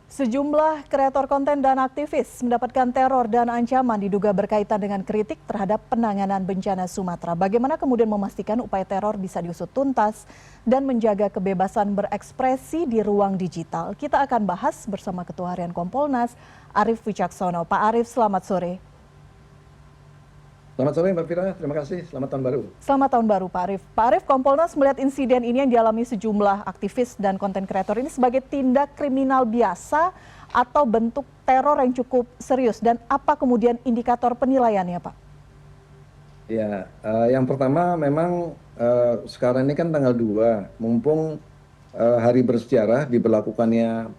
Sejumlah kreator konten dan aktivis mendapatkan teror dan ancaman diduga berkaitan dengan kritik terhadap penanganan bencana Sumatera. Bagaimana kemudian memastikan upaya teror bisa diusut tuntas dan menjaga kebebasan berekspresi di ruang digital? Kita akan bahas bersama Ketua Harian Kompolnas, Arief Wicaksono. Pak Arief, selamat sore. Selamat sore Mbak Fira, terima kasih. Selamat tahun baru. Selamat tahun baru Pak Arief. Pak Arief, Kompolnas melihat insiden ini yang dialami sejumlah aktivis dan konten kreator ini sebagai tindak kriminal biasa atau bentuk teror yang cukup serius, dan apa kemudian indikator penilaiannya Pak? Ya, yang pertama memang sekarang ini kan tanggal 2, mumpung hari bersejarah diberlakukannya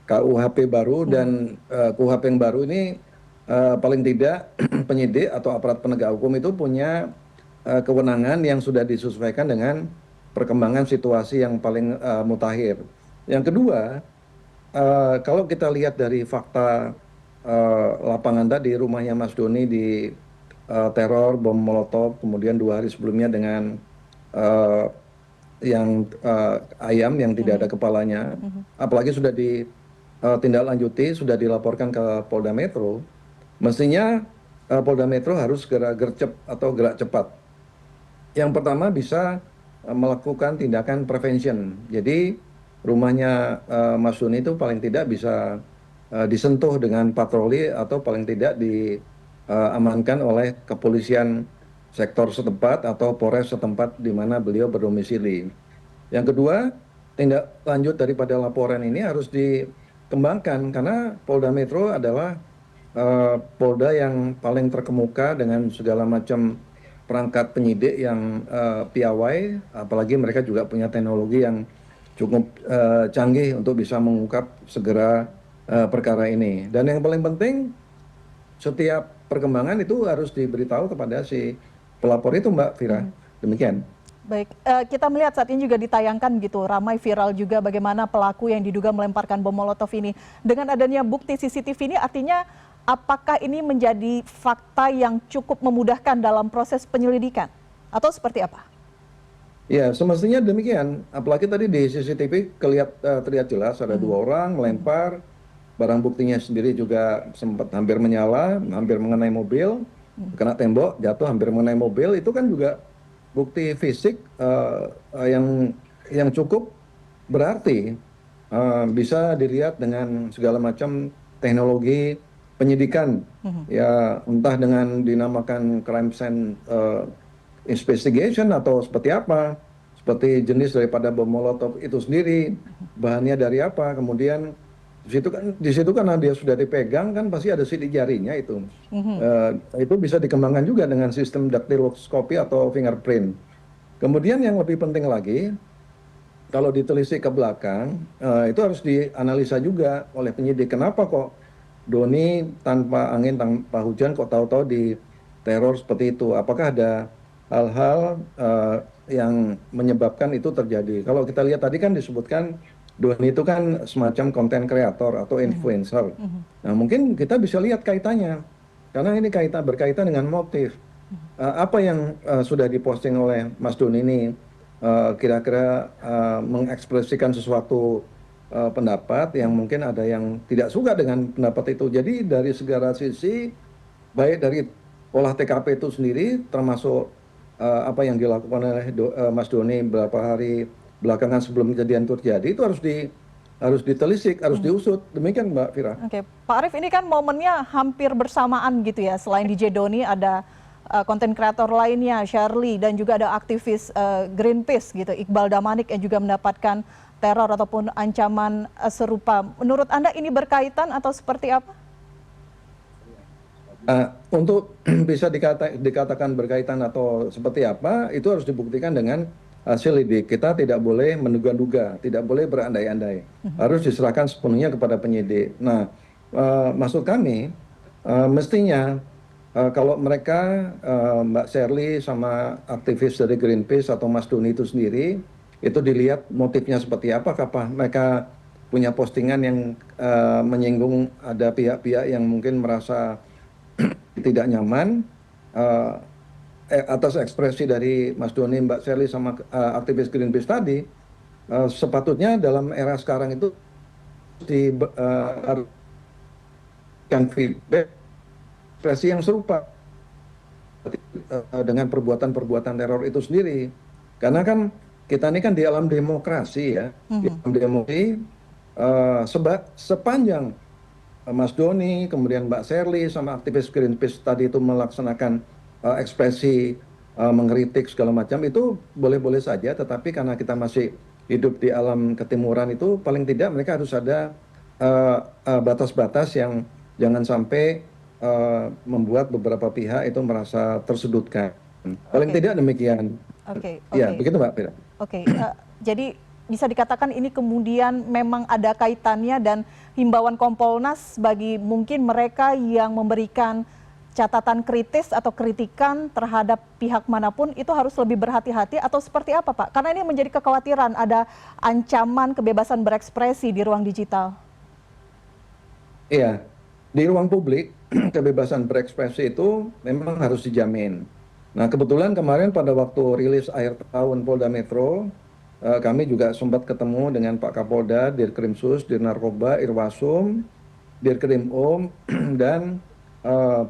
KUHP baru dan KUHP yang baru ini paling tidak penyidik atau aparat penegak hukum itu punya kewenangan yang sudah disesuaikan dengan perkembangan situasi yang paling mutakhir. Yang kedua, kalau kita lihat dari fakta lapangan tadi, rumahnya Mas Doni di teror bom molotov, kemudian 2 hari sebelumnya dengan yang ayam yang tidak ada kepalanya, apalagi sudah ditindaklanjuti, sudah dilaporkan ke Polda Metro, mestinya Polda Metro harus segera gercep atau gerak cepat. Yang pertama bisa melakukan tindakan prevention. Jadi rumahnya Mas Doni itu paling tidak bisa disentuh dengan patroli atau paling tidak diamankan oleh kepolisian sektor setempat atau Polres setempat di mana beliau berdomisili. Yang kedua, tindak lanjut daripada laporan ini harus dikembangkan karena Polda Metro adalah Polda yang paling terkemuka dengan segala macam perangkat penyidik yang piawai, apalagi mereka juga punya teknologi yang cukup canggih untuk bisa mengungkap segera perkara ini. Dan yang paling penting, setiap perkembangan itu harus diberitahu kepada si pelapor itu, Mbak Fira. Demikian. Baik, kita melihat saat ini juga ditayangkan gitu, ramai viral juga bagaimana pelaku yang diduga melemparkan bom molotov ini. Dengan adanya bukti CCTV ini artinya apakah ini menjadi fakta yang cukup memudahkan dalam proses penyelidikan? Atau seperti apa? Ya, semestinya demikian. Apalagi tadi di CCTV terlihat jelas ada 2 orang melempar, barang buktinya sendiri juga sempat hampir menyala, hampir mengenai mobil, kena tembok, jatuh hampir mengenai mobil. Itu kan juga bukti fisik yang cukup berarti, bisa dilihat dengan segala macam teknologi penyidikan, ya entah dengan dinamakan crime scene investigation atau seperti apa, seperti jenis daripada bom molotov itu sendiri, bahannya dari apa, kemudian di situ kan dia sudah dipegang kan pasti ada sidik jarinya itu. Itu bisa dikembangkan juga dengan sistem daktiloskopi atau fingerprint. Kemudian yang lebih penting lagi, kalau ditelisik ke belakang, itu harus dianalisa juga oleh penyidik. Kenapa kok Doni tanpa angin, tanpa hujan kok tahu-tahu di teror seperti itu? Apakah ada hal-hal yang menyebabkan itu terjadi? Kalau kita lihat tadi kan disebutkan Doni itu kan semacam konten kreator atau influencer. Nah mungkin kita bisa lihat kaitannya, karena ini berkaitan dengan motif. Apa yang sudah diposting oleh Mas Doni ini kira-kira mengekspresikan sesuatu pendapat yang mungkin ada yang tidak suka dengan pendapat itu. Jadi dari segala sisi, baik dari olah TKP itu sendiri, termasuk apa yang dilakukan oleh Mas Doni beberapa hari belakangan sebelum kejadian terjadi, itu harus ditelisik, harus diusut. Demikian Mbak Fira. Oke, Pak Arief, ini kan momennya hampir bersamaan gitu ya. Selain DJ Doni ada konten kreator lainnya, Shirley, dan juga ada aktivis Greenpeace gitu, Iqbal Damanik yang juga mendapatkan teror ataupun ancaman serupa. Menurut Anda ini berkaitan atau seperti apa? Untuk bisa dikatakan berkaitan atau seperti apa, itu harus dibuktikan dengan hasil lidik. Kita tidak boleh menduga-duga, tidak boleh berandai-andai. Harus diserahkan sepenuhnya kepada penyidik. Nah, maksud kami, mestinya kalau mereka, Mbak Shirley sama aktivis dari Greenpeace atau Mas Doni itu sendiri, itu dilihat motifnya seperti apa, apakah mereka punya postingan yang menyinggung ada pihak-pihak yang mungkin merasa tidak nyaman atas ekspresi dari Mas Doni, Mbak Shirley sama aktivis Greenpeace tadi. Sepatutnya dalam era sekarang itu diberikan feedback ekspresi yang serupa dengan perbuatan-perbuatan teror itu sendiri. Karena kan kita ini kan di alam demokrasi ya, di alam demokrasi sepanjang Mas Doni, kemudian Mbak Sherly sama aktivis Greenpeace tadi itu melaksanakan ekspresi mengkritik segala macam itu boleh-boleh saja, tetapi karena kita masih hidup di alam ketimuran itu paling tidak mereka harus ada batas-batas yang jangan sampai membuat beberapa pihak itu merasa tersudutkan. Paling tidak demikian. Ya, begitu Mbak Fira. Jadi bisa dikatakan ini kemudian memang ada kaitannya dan himbauan Kompolnas bagi mungkin mereka yang memberikan catatan kritis atau kritikan terhadap pihak manapun itu harus lebih berhati-hati atau seperti apa Pak? Karena ini menjadi kekhawatiran ada ancaman kebebasan berekspresi di ruang digital. Iya, di ruang publik kebebasan berekspresi itu memang harus dijamin. Nah kebetulan kemarin pada waktu rilis akhir tahun Polda Metro, kami juga sempat ketemu dengan Pak Kapolda, Dirkrimsus, Dirnarkoba, Irwasum, Dirkrimum, dan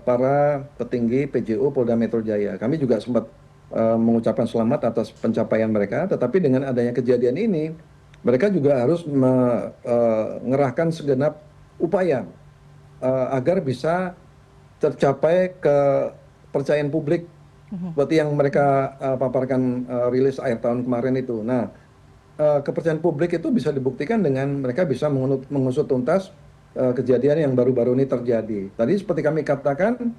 para petinggi PJU Polda Metro Jaya. Kami juga sempat mengucapkan selamat atas pencapaian mereka, tetapi dengan adanya kejadian ini, mereka juga harus mengerahkan segenap upaya agar bisa tercapai kepercayaan publik seperti yang mereka paparkan rilis akhir tahun kemarin itu. Nah, kepercayaan publik itu bisa dibuktikan dengan mereka bisa mengusut tuntas kejadian yang baru-baru ini terjadi. Tadi seperti kami katakan,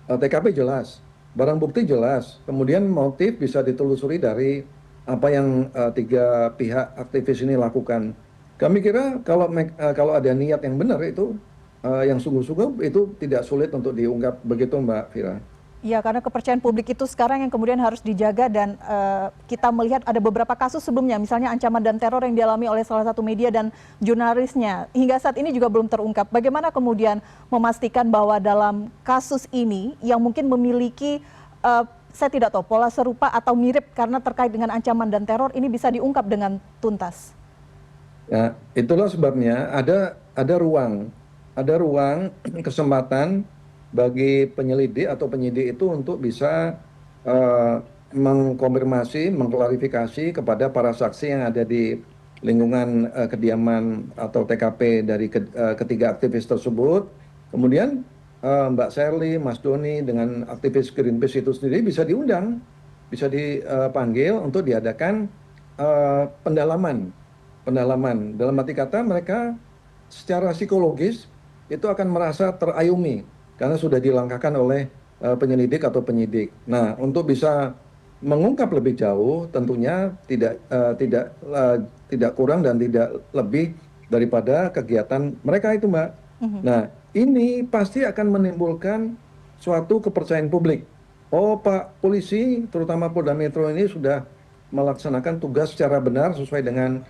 TKP jelas, barang bukti jelas, kemudian motif bisa ditelusuri dari apa yang tiga pihak aktivis ini lakukan. Kami kira kalau ada niat yang benar itu, yang sungguh-sungguh itu tidak sulit untuk diungkap, begitu Mbak Fira. Ya, karena kepercayaan publik itu sekarang yang kemudian harus dijaga dan kita melihat ada beberapa kasus sebelumnya, misalnya ancaman dan teror yang dialami oleh salah satu media dan jurnalisnya. Hingga saat ini juga belum terungkap. Bagaimana kemudian memastikan bahwa dalam kasus ini yang mungkin memiliki, saya tidak tahu, pola serupa atau mirip karena terkait dengan ancaman dan teror ini bisa diungkap dengan tuntas? Ya, itulah sebabnya ada ruang kesempatan bagi penyelidik atau penyidik itu untuk bisa mengkonfirmasi, mengklarifikasi kepada para saksi yang ada di lingkungan kediaman atau TKP dari ketiga aktivis tersebut. Kemudian Mbak Sherly, Mas Doni dengan aktivis Greenpeace itu sendiri bisa diundang, bisa dipanggil untuk diadakan pendalaman. Dalam arti kata mereka secara psikologis itu akan merasa terayumi karena sudah dilangkahkan oleh penyelidik atau penyidik. Nah, untuk bisa mengungkap lebih jauh, tentunya tidak kurang dan tidak lebih daripada kegiatan mereka itu, Mbak. Nah, ini pasti akan menimbulkan suatu kepercayaan publik. Oh, Pak Polisi, terutama Polda Metro ini sudah melaksanakan tugas secara benar sesuai dengan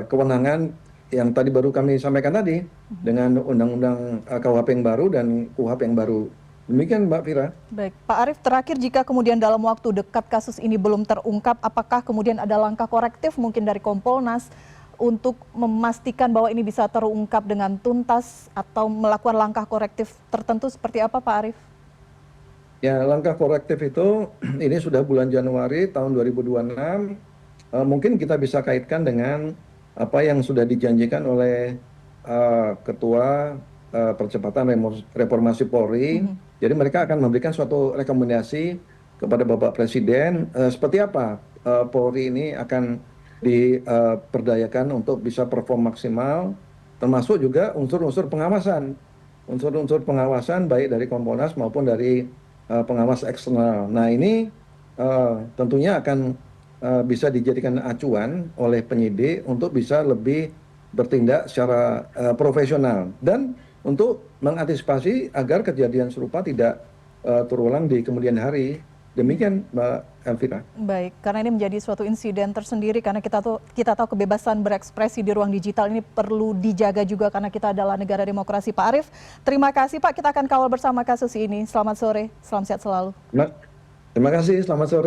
kewenangan yang tadi baru kami sampaikan tadi dengan Undang-Undang KUHP yang baru dan KUHP yang baru. Demikian Mbak Fira. Baik, Pak Arief, terakhir jika kemudian dalam waktu dekat kasus ini belum terungkap, apakah kemudian ada langkah korektif mungkin dari Kompolnas untuk memastikan bahwa ini bisa terungkap dengan tuntas atau melakukan langkah korektif tertentu seperti apa Pak Arief? Ya, langkah korektif itu ini sudah bulan Januari tahun 2026, mungkin kita bisa kaitkan dengan apa yang sudah dijanjikan oleh Ketua Percepatan Reformasi Polri. Jadi mereka akan memberikan suatu rekomendasi kepada Bapak Presiden seperti apa Polri ini akan diperdayakan untuk bisa perform maksimal, termasuk juga unsur-unsur pengawasan. Unsur-unsur pengawasan baik dari Kompolnas maupun dari pengawas eksternal. Nah ini tentunya akan bisa dijadikan acuan oleh penyidik untuk bisa lebih bertindak secara profesional dan untuk mengantisipasi agar kejadian serupa tidak terulang di kemudian hari. Demikian Mbak Elvira. Baik, karena ini menjadi suatu insiden tersendiri karena kita tahu kebebasan berekspresi di ruang digital ini perlu dijaga juga karena kita adalah negara demokrasi. Pak Arief, terima kasih Pak, kita akan kawal bersama kasus ini. Selamat sore, salam sehat selalu. Terima kasih, selamat sore.